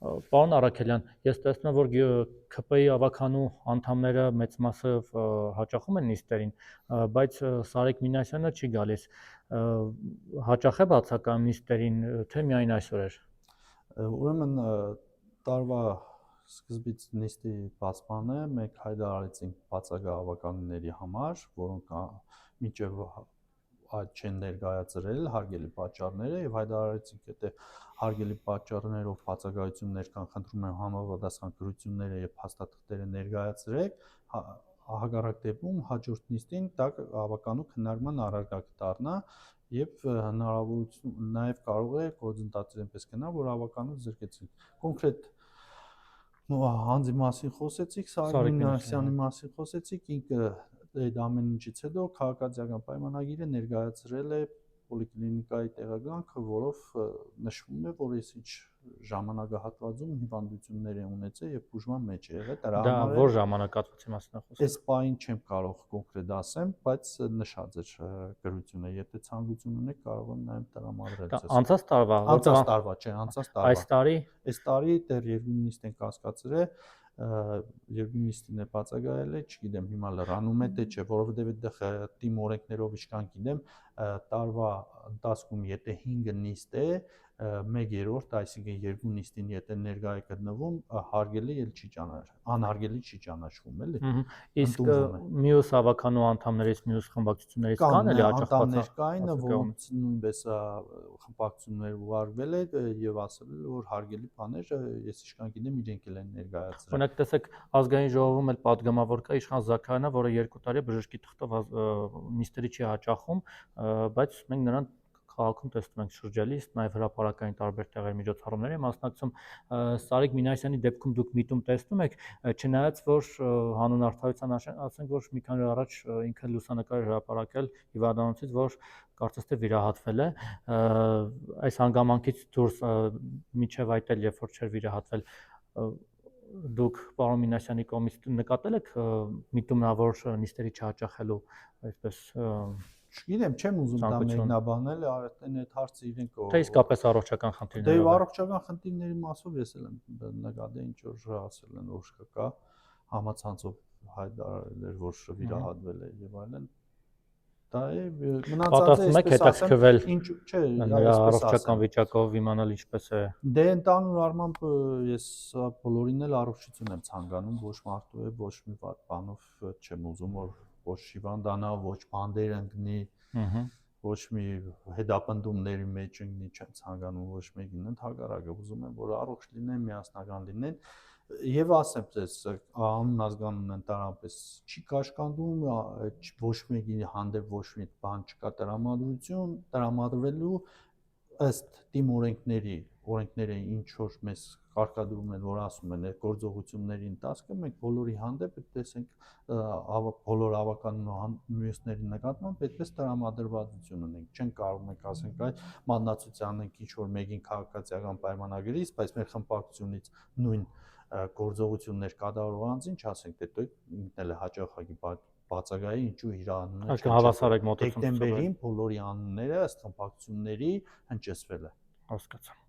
Պարոն Առաքելյան, ես տեսնում եմ, որ ՔՊ-ի ավականու անդամները մեծ մասը հաճախում են նիստերին, բայց Սարեկ Մինասյանը չի գալիս։ Հաճախ է բացակայում նիստերին, թե միայն այսօր էր։ Ուրեմն տարվա սկզբից նիստի բացմանը մենք հայտարարեցինք բացակա ավականների համար, որոնք մինչև այդ չեն ներկայացրել հարգելի պատճառները եւ հայտարարեցինք, եթե հարգելի պատճառներով բացակայություններ կան, խնդրում եմ համապատասխան գրությունները եւ փաստաթղթերը ներկայացրեք, հակառակ դեպքում հաջորդ նիստին դա ավականու քննարկման առարկա կդառնա եւ հնարավորություն նաեւ կարող է գործընթացը այնպես գնա, որ ավականու զրկեցին։ Կոնկրետ հանձի մասին խոսեցիք, Սարեկ Մինասյանի մասին խոսեցիք, ինքը այդ ամեն ինչից հետո քաղաքացիական պայմանագիրը ներկայացրել է պոլիկլինիկայի տեղանքը, որով նշվում է, որ այսինչ ժամանակահատվածում հիվանդություններ է ունեցել եւ բուժման մեջ է եղել։ Դա որ ժամանակահատվածի մասին է խոսքը։ Այս պահին չեմ կարող կոնկրետ ասեմ, բայց նշած է գրությունը, եթե ցանկություն ունեք կարող եմ նաեւ տրամադրել ձեզ։ Անցած տարվա, անցած տարվա, չէ, անցած տարվա։ Այս տարի դեռ երկու նիստ ենք կասկածրել, երկու նիստին է բացակայել է, չգիտեմ հիմա լրանում է թե չէ, որովհետեւ այդտեղ թիմ օրենքներով իշքան գիտեմ, տարվա ընթացքում եթե 5 նիստ է, 1/3, այսինքն երկու նիստին եթե ներկա է գտնվում, հարգելի էլ չի անհարգելի չի ճանաչվում, էլի։ Իսկ մյուս ավականու անդամներից, մյուս խմբակցություններից կան էլի անդամներ կային, որոնց նույնպես խմբակցություններ ուղարկվել է եւ ասել որ հարգելի բաներ, ես իշքան գիտեմ իրենք էլ են ներկայացրել։ Օրինակ տեսեք, ազգային ժողովում էլ падգամավոր կա Իշխան Զաքարյանը, որը 2 տարի է բժշկի թղթով նիստերի չի հաճախում, բայց մենք նրան քաղաքում տեսնում ենք շրջելիս, նաև հրապարակային տարբեր տեղերի միջոցառումների մասնակցում։ Սարեկ Մինասյանի դեպքում դուք միտում տեսնում եք, չնայած որ հանուն արդարության ասենք, որ մի քանի օր առաջ ինքը լուսանկար հրապարակել հիվանդանոցից, որ կարծես թե վիրահատվել է, այս հանգամանքից դուրս միջև այդ էլ երբ որ չէր վիրահատվել, դուք պարոն Մինասյանի կողմից նկատել եք միտումնավոր նիստերի չհաճախելու այսպես Չգիտեմ, չեմ ուզում դա մեկնաբանել, արդեն այդ հարցը իրենք Թե իսկապես առողջական խնդիրներ։ Դե առողջական խնդիրների մասով ես էլ եմ նկատել, ինչ որ ասել են, որ կա համացանցով հայտարարել էր, որ վիրահատվել է եւ այլն։ Դա է մնացածը այսպես հետաքրքրվել ինչ չէ, առողջական վիճակով իմանալ ինչպես է։ Դե ընդհանուր առմամբ ես բոլորին էլ առողջություն եմ ցանկանում, ոչ մարդու է, ոչ մի վատ բանով չեմ ուզում որ ոչ հիվանդանա, ոչ բանդեր ընկնի, ոչ մի հետապնդումների մեջ ընկնի, չեմ ցանկանում ոչ մեկին, ընդհակառակը ուզում եմ որ առողջ լինեն, միասնական լինեն եւ ասեմ ձեզ անուն ազգանուն ընդհանրապես չի կաշկանդում, ոչ մեկի հանդեպ ոչ մի բան չկա տրամադրություն, տրամադրվելու ըստ թիմ օրենքները ինչ որ մեզ կարգադրում են, որ ասում են գործողությունների ընթացքը մենք բոլորի հանդեպ տեսենք բոլոր ավականու մյուսների նկատմամբ այդպես տրամադրվածություն ունենք, չեն կարող մենք ասենք այ մատնացության ենք ինչ որ մեկին քաղաքացիական պայմանագրից, բայց մեր խմբակցությունից նույն գործողություններ կատարող անձին չասենք թե ինքն էլ է հաճախակի բացակայի ինչու իր անունը հավասար եք մոտեցում դեկտեմբերին բոլորի անունները ըստ խմբակցությունների հնչեցվել է։ Հասկացա։